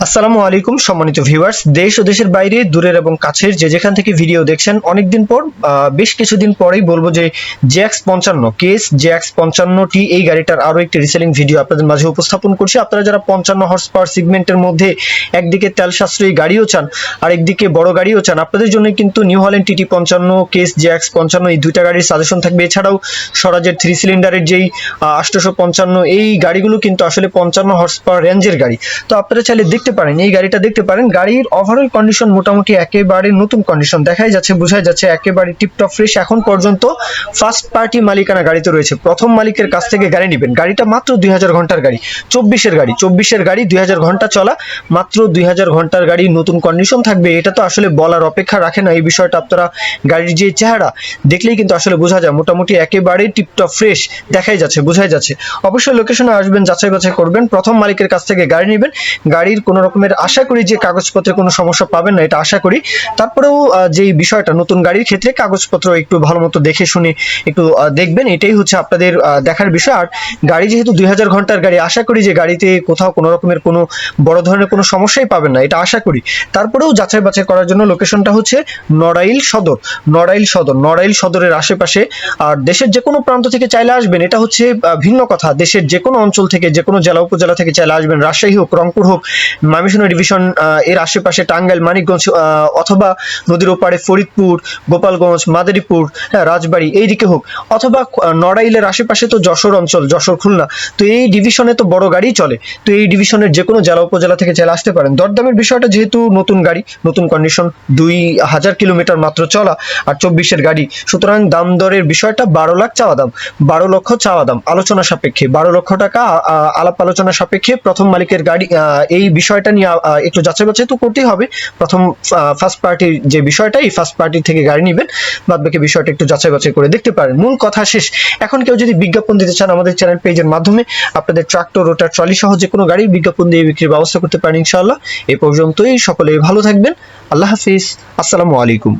আসসালামু আলাইকুম সম্মানিত ভিউয়ার্স, দেশ ও দেশের বাইরে দূরের এবং কাছের যে যেখান থেকে ভিডিও দেখছেন, অনেকদিন পর বেশ কিছুদিন পরেই বলবো যে JX55 কেস JX55T এই গাড়িটার আরো একটি রিসেলিং ভিডিও আপনাদের মাঝে উপস্থাপন করছি। আপনারা যারা 55 হর্স পাওয়ার সেগমেন্টের মধ্যে একদিকে তেল সাশ্রয়ী গাড়িও চান আর একদিকে বড় গাড়িও চান, আপনাদের জন্য কিন্তু new Holland TT55 case JX55 এই দুইটা গাড়ির সাজেশন থাকবে। এছাড়াও স্বরাজের 3 সিলিন্ডারের যেই 855 এই গাড়িগুলো কিন্তু আসলে 55 হর্স পাওয়ার রেঞ্জের গাড়ি। তো আপনারা চাইলে দেখতে পারেন, এই গাড়িটা দেখতে পারেন। গাড়ির ওভারঅল কন্ডিশন মোটামুটি একেবারে নতুন কন্ডিশন, দেখাই যাচ্ছে, বোঝাই যাচ্ছে একেবারে টিপটপ ফ্রেশ। এখন পর্যন্ত ফার্স্ট পার্টি মালিকানা গাড়িতে রয়েছে, প্রথম মালিকের কাছ থেকে গাড়ি নেবেন। গাড়িটা মাত্র 2000 ঘন্টার গাড়ি, 24-এর গাড়ি, 24-এর গাড়ি 2000 ঘন্টা চলা, মাত্র 2000 ঘন্টার গাড়ি, নতুন কন্ডিশন থাকবে। এটা তো আসলে বলার অপেক্ষা রাখে না। এই বিষয়টা আপনারা গাড়ির যে চেহারা দেখলেই কিন্তু আসলে বোঝা যায়, মোটামুটি একেবারে টিপটপ ফ্রেশ দেখাই যাচ্ছে, বোঝাই যাচ্ছে। অবশ্যই লোকেশনে আসবেন, যাচাই বাছাই করবেন, প্রথম মালিকের কাছ থেকে গাড়ি নেবেন। গাড়ির কোনো রকমের আশা করি যে কাগজপত্রে কোনো সমস্যা পাবেন না, এটা আশা করি। তারপরেও যে বিষয়টা নতুন গাড়ির ক্ষেত্রে কাগজপত্র একটু ভালো মতো দেখে শুনে একটু দেখবেন, এটাই হচ্ছে আপনাদের দেখার বিষয়। আর গাড়ি যেহেতু 2000 ঘন্টার গাড়ি, আশা করি যে গাড়িতে কোথাও কোনো রকমের কোনো বড় ধরনের কোনো সমস্যাই পাবেন না, এটা আশা করি। তারপরেও যাচাই বাছাই করার জন্য লোকেশনটা হচ্ছে নড়াইল সদর, নড়াইল সদরের আশেপাশে। আর দেশের যে কোনো প্রান্ত থেকে চাইলে আসবেন, এটা হচ্ছে ভিন্ন কথা। দেশের যে কোনো অঞ্চল থেকে, যে কোনো জেলা উপজেলা থেকে চাইলে আসবেন, রাজশাহী হোক, রংপুর হোক, ময়মনসিংহ ডিভিশন এর আশেপাশে টাঙ্গাইল, মানিকগঞ্জ, অথবা নদীর ওপারে ফরিদপুর, গোপালগঞ্জ, মাদারীপুর, রাজবাড়ী এই দিকে হোক, অথবা নড়াইলের আশেপাশে তো যশোর অঞ্চল, যশোর, খুলনা, তো এই ডিভিশনে তো বড় গাড়ি চলে। তো এই ডিভিশনের যে কোনো জেলা উপজেলা থেকে চাইলে আসতে পারেন। দরদামের বিষয়টা যেহেতু নতুন গাড়ি, নতুন কন্ডিশন, 2000 কিলোমিটার মাত্র চলা আর 24-এর গাড়ি, সুতরাং দাম দরের বিষয়টা 12 লাখ চাওয়া দাম, 12 লক্ষ চাওয়া দাম, আলোচনা সাপেক্ষে 12 লক্ষ টাকা আলাপ আলোচনা সাপেক্ষে প্রথম মালিকের গাড়ি। এই বিষয়টা নিয়ে একটু যাচাই বাছাই তো করতেই হবে। প্রথম ফার্স্ট পার্টির যে বিষয়টা, এই ফার্স্ট পার্টি থেকে গাড়ি নেবেন, বাদ বাকি বিষয়টা একটু যাচাই বাছাই করে দেখতে পারেন। মূল কথা শেষ। এখন কেউ যদি বিজ্ঞাপন দিতে চান, আমাদের চ্যানেল পেজের মাধ্যমে আপনাদের ট্রাক্টর, রোটার, ট্রলি সহ যে কোনো গাড়ির বিজ্ঞাপন দিয়ে বিক্রির ব্যবস্থা করতে পারেন ইনশাআল্লাহ। এই পর্যন্তই, সকলেই ভালো থাকবেন। আল্লাহ হাফিজ, আসসালামু আলাইকুম।